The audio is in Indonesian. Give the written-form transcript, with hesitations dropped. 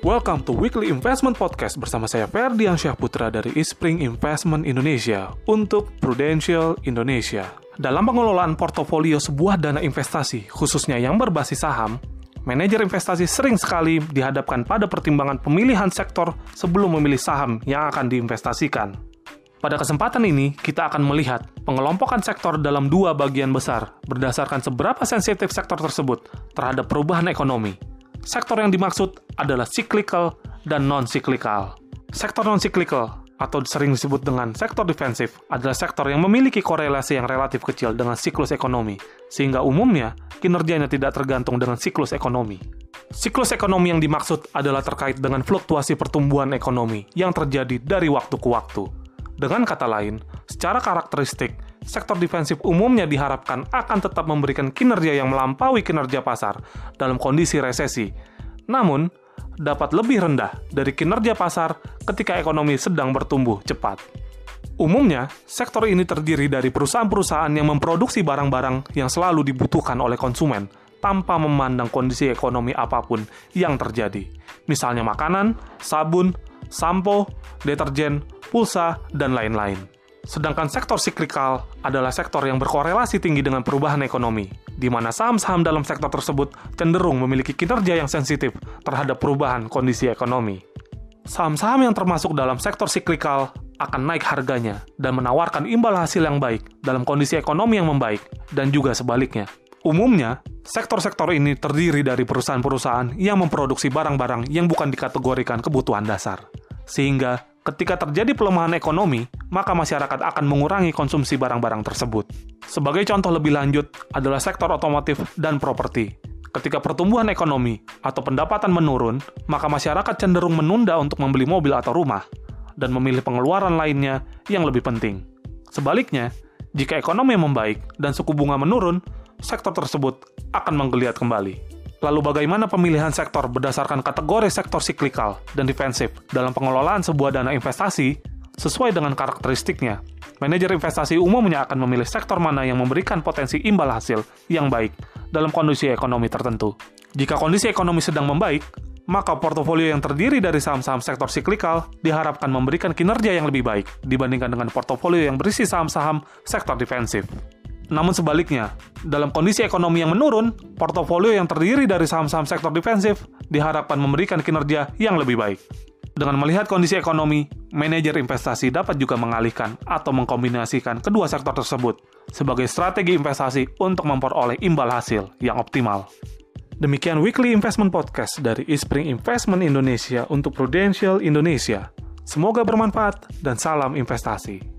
Welcome to Weekly Investment Podcast bersama saya Ferdian Syahputra dari Eastspring Investment Indonesia untuk Prudential Indonesia. Dalam pengelolaan portofolio sebuah dana investasi, khususnya yang berbasis saham, manajer investasi sering sekali dihadapkan pada pertimbangan pemilihan sektor sebelum memilih saham yang akan diinvestasikan. Pada kesempatan ini, kita akan melihat pengelompokan sektor dalam dua bagian besar berdasarkan seberapa sensitif sektor tersebut terhadap perubahan ekonomi. Sektor yang dimaksud adalah cyclical dan non-cyclical. Sektor non-cyclical, atau sering disebut dengan sektor defensif, adalah sektor yang memiliki korelasi yang relatif kecil dengan siklus ekonomi, sehingga umumnya kinerjanya tidak tergantung dengan siklus ekonomi. Siklus ekonomi yang dimaksud adalah terkait dengan fluktuasi pertumbuhan ekonomi yang terjadi dari waktu ke waktu. Dengan kata lain, secara karakteristik, sektor defensif umumnya diharapkan akan tetap memberikan kinerja yang melampaui kinerja pasar dalam kondisi resesi, namun dapat lebih rendah dari kinerja pasar ketika ekonomi sedang bertumbuh cepat. Umumnya, sektor ini terdiri dari perusahaan-perusahaan yang memproduksi barang-barang yang selalu dibutuhkan oleh konsumen tanpa memandang kondisi ekonomi apapun yang terjadi. Misalnya makanan, sabun, sampo, deterjen, pulsa, dan lain-lain. Sedangkan sektor siklikal adalah sektor yang berkorelasi tinggi dengan perubahan ekonomi, di mana saham-saham dalam sektor tersebut cenderung memiliki kinerja yang sensitif terhadap perubahan kondisi ekonomi. Saham-saham yang termasuk dalam sektor siklikal akan naik harganya dan menawarkan imbal hasil yang baik dalam kondisi ekonomi yang membaik, dan juga sebaliknya. Umumnya, sektor-sektor ini terdiri dari perusahaan-perusahaan yang memproduksi barang-barang yang bukan dikategorikan kebutuhan dasar. Sehingga, ketika terjadi pelemahan ekonomi, maka masyarakat akan mengurangi konsumsi barang-barang tersebut. Sebagai contoh lebih lanjut adalah sektor otomotif dan properti. Ketika pertumbuhan ekonomi atau pendapatan menurun, maka masyarakat cenderung menunda untuk membeli mobil atau rumah, dan memilih pengeluaran lainnya yang lebih penting. Sebaliknya, jika ekonomi membaik dan suku bunga menurun, sektor tersebut akan menggeliat kembali. Lalu bagaimana pemilihan sektor berdasarkan kategori sektor siklikal dan defensif dalam pengelolaan sebuah dana investasi? Sesuai dengan karakteristiknya, manajer investasi umumnya akan memilih sektor mana yang memberikan potensi imbal hasil yang baik dalam kondisi ekonomi tertentu. Jika kondisi ekonomi sedang membaik, maka portofolio yang terdiri dari saham-saham sektor siklikal diharapkan memberikan kinerja yang lebih baik dibandingkan dengan portofolio yang berisi saham-saham sektor defensif. Namun sebaliknya, dalam kondisi ekonomi yang menurun, portofolio yang terdiri dari saham-saham sektor defensif diharapkan memberikan kinerja yang lebih baik. Dengan melihat kondisi ekonomi, manajer investasi dapat juga mengalihkan atau mengkombinasikan kedua sektor tersebut sebagai strategi investasi untuk memperoleh imbal hasil yang optimal. Demikian Weekly Investment Podcast dari Eastspring Investment Indonesia untuk Prudential Indonesia. Semoga bermanfaat dan salam investasi.